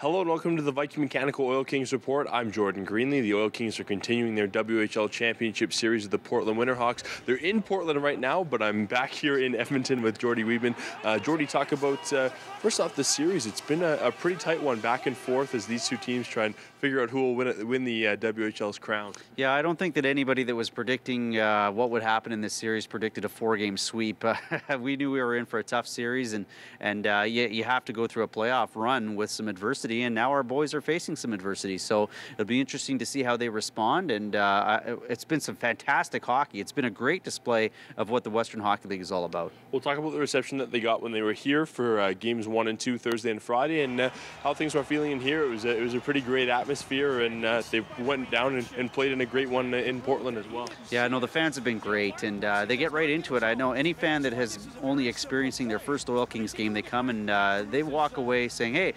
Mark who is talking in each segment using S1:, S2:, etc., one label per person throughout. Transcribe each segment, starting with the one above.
S1: Hello and welcome to the Viking Mechanical Oil Kings Report. I'm Jordan Greenlee. The Oil Kings are continuing their WHL Championship Series with the Portland Winterhawks. They're in Portland right now, but I'm back here in Edmonton with Jordy Weidman. Jordy, talk about, first off, the series. It's been a pretty tight one, back and forth, as these two teams try and figure out who will win the WHL's crown. Yeah,
S2: I don't think that anybody that was predicting what would happen in this series predicted a 4-game sweep. We knew we were in for a tough series, and you have to go through a playoff run with some adversity. And now our boys are facing some adversity, so it'll be interesting to see how they respond. And it's been some fantastic hockey. It's been a great display of what the Western Hockey League is all about.
S1: We'll talk about the reception that they got when they were here for games 1 and 2 Thursday and Friday, and how things were feeling in here. It was a pretty great atmosphere, and they went down and played in a great one in Portland as well.
S2: Yeah, no, the fans have been great, and they get right into it. I know any fan that has only experiencing their first Oil Kings game, they come and they walk away saying, hey,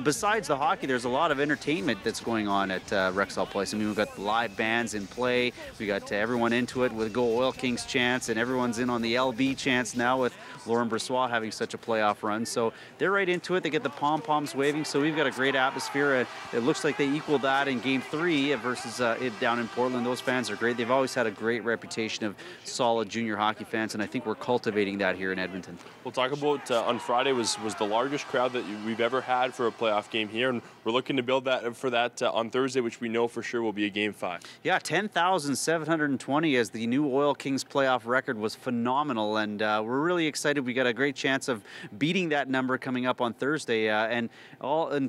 S2: besides the hockey, there's a lot of entertainment that's going on at Rexall Place. I mean, we've got live bands in play. We got everyone into it with Go Oil Kings chants, and everyone's in on the LB chants now with Lauren Brossoit having such a playoff run. So they're right into it. They get the pom-poms waving, so we've got a great atmosphere. It looks like they equaled that in Game 3 versus it down in Portland. Those fans are great. They've always had a great reputation of solid junior hockey fans, and I think we're cultivating that here in Edmonton.
S1: We'll talk about on Friday was the largest crowd that we've ever had for a playoff game here, and we're looking to build that for that on Thursday, which we know for sure will be a Game 5.
S2: Yeah, 10,720 as the new Oil Kings playoff record was phenomenal, and we're really excited. We got a great chance of beating that number coming up on Thursday, and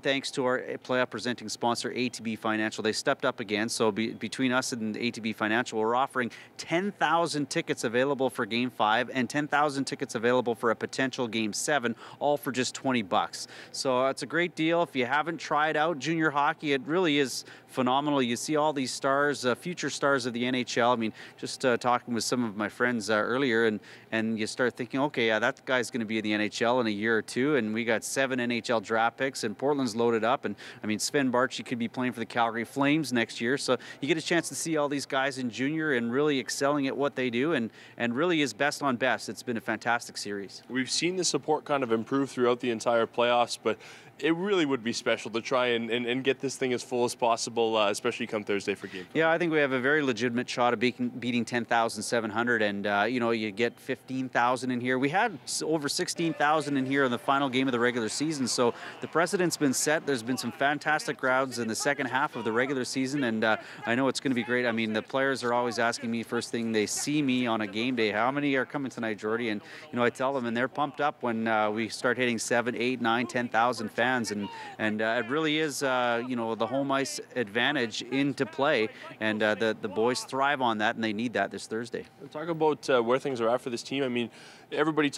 S2: thanks to our playoff presenting sponsor, ATB Financial. They stepped up again, so between us and ATB Financial, we're offering 10,000 tickets available for Game 5 and 10,000 tickets available for a potential Game 7, all for just $20. So it's a great deal. If you haven't tried out junior hockey, it really is phenomenal. You see all these stars, future stars of the NHL. I mean, just talking with some of my friends earlier, and you start thinking, okay, yeah, that guy's going to be in the NHL in a year or two, and we got 7 NHL draft picks, and Portland's loaded up, and I mean, Sven Barchi could be playing for the Calgary Flames next year, so you get a chance to see all these guys in junior and really excelling at what they do, and really is best on best. It's been a fantastic series.
S1: We've seen the support kind of improve throughout the entire playoffs, but it really would be special to try and get this thing as full as possible, especially come Thursday for Game 5.
S2: Yeah, I think we have a very legitimate shot of beating 10,700, and you get 15,000 in here. We had over 16,000 in here in the final game of the regular season, so the precedent's been set. There's been some fantastic crowds in the second half of the regular season, and I know it's going to be great. I mean, the players are always asking me first thing they see me on a game day, how many are coming tonight, Jordy? And I tell them, and they're pumped up when we start hitting 7, 8, 9, 10,000 fans. And it really is, the home ice advantage into play, and the boys thrive on that, and they need that this Thursday.
S1: We'll talk about where things are at for this team. I mean, everybody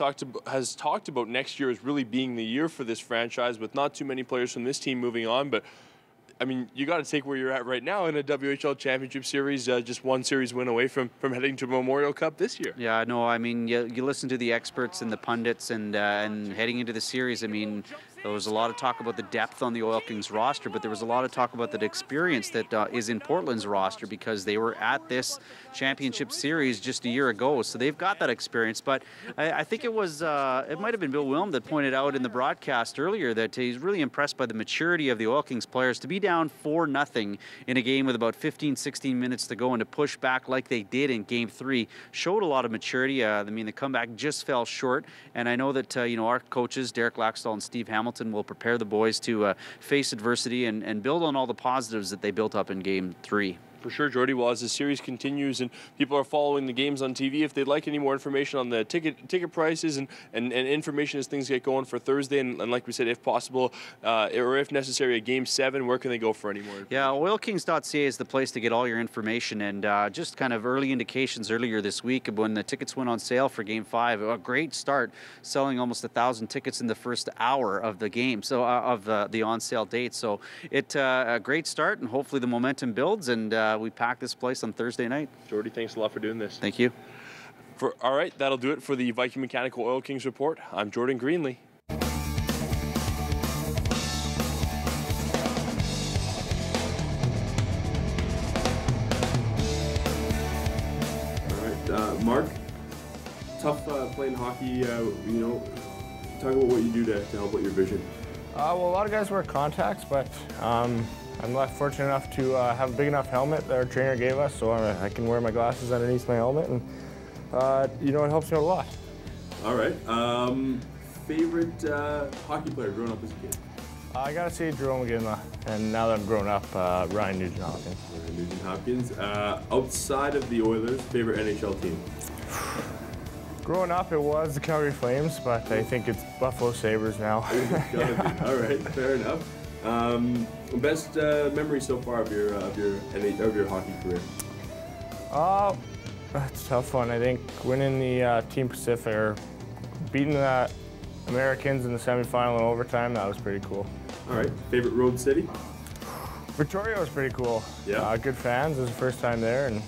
S1: has talked about next year as really being the year for this franchise, with not too many players from this team moving on, but I mean, you got to take where you're at right now in a WHL Championship Series, just one series win away from heading to Memorial Cup this year.
S2: Yeah, no, I mean, you listen to the experts and the pundits, and heading into the series, I mean, there was a lot of talk about the depth on the Oil Kings roster, but there was a lot of talk about the experience that is in Portland's roster, because they were at this championship series just a year ago, so they've got that experience. But I think it might have been Bill Wilm that pointed out in the broadcast earlier that he's really impressed by the maturity of the Oil Kings players to be down 4-0 in a game with about 15, 16 minutes to go, and to push back like they did in Game 3 showed a lot of maturity. I mean, the comeback just fell short, and I know that our coaches, Derek Laxdal and Steve Hamilton, will prepare the boys to face adversity and build on all the positives that they built up in Game 3.
S1: For sure, Jordy. Well, as the series continues and people are following the games on TV, if they'd like any more information on the ticket prices and information as things get going for Thursday, and like we said, if possible, or if necessary, a Game 7, where can they go for any more information?
S2: Yeah, oilkings.ca is the place to get all your information, and just kind of early indications earlier this week when the tickets went on sale for Game 5. A great start, selling almost 1,000 tickets in the first hour of the game, so of the on-sale date. So it's a great start, and hopefully the momentum builds, and we pack this place on Thursday night.
S1: Jordy, thanks a lot for doing this.
S2: Thank you.
S1: All right, that'll do it for the Viking Mechanical Oil Kings Report. I'm Jordan Greenlee. All right, Mark, tough playing hockey, talk about what you do to help out your vision.
S3: Well, a lot of guys wear contacts, but I'm fortunate enough to have a big enough helmet that our trainer gave us, so I can wear my glasses underneath my helmet, and you know, it helps me out a lot.
S1: All right. Favorite hockey player growing up as a kid?
S3: I gotta say Jerome McGinley, and now that I'm grown up, Ryan Nugent-Hopkins.
S1: Ryan Nugent-Hopkins. Outside of the Oilers, favorite NHL team?
S3: Growing up, it was the Calgary Flames, but I think it's Buffalo Sabres now.
S1: All right, fair enough. Best memory so far of your hockey career?
S3: That's a tough one. I think winning the Team Pacific, or beating the Americans in the semifinal in overtime, that was pretty cool.
S1: All right, favorite road city?
S3: Victoria was pretty cool.
S1: Yeah.
S3: Good fans. It was the first time there, and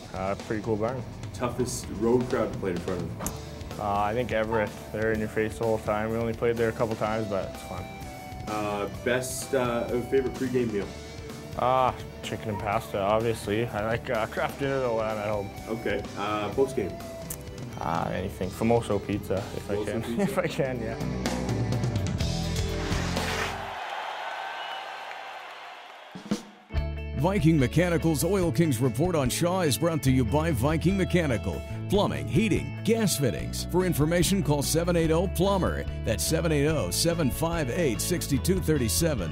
S3: pretty cool barn.
S1: Toughest road crowd to play in front of?
S3: I think Everett. They're in your face the whole time. We only played there a couple times, but it's fun.
S1: Best favorite pregame meal?
S3: Chicken and pasta, obviously. I like craft dinner though when I'm at home.
S1: Okay. Post game?
S3: Anything. Famoso pizza, if I can.
S1: Pizza?
S3: If I can, yeah.
S4: Viking Mechanical's Oil Kings Report on Shaw is brought to you by Viking Mechanical. Plumbing, heating, gas fittings. For information, call 780-PLUMBER. That's 780-758-6237.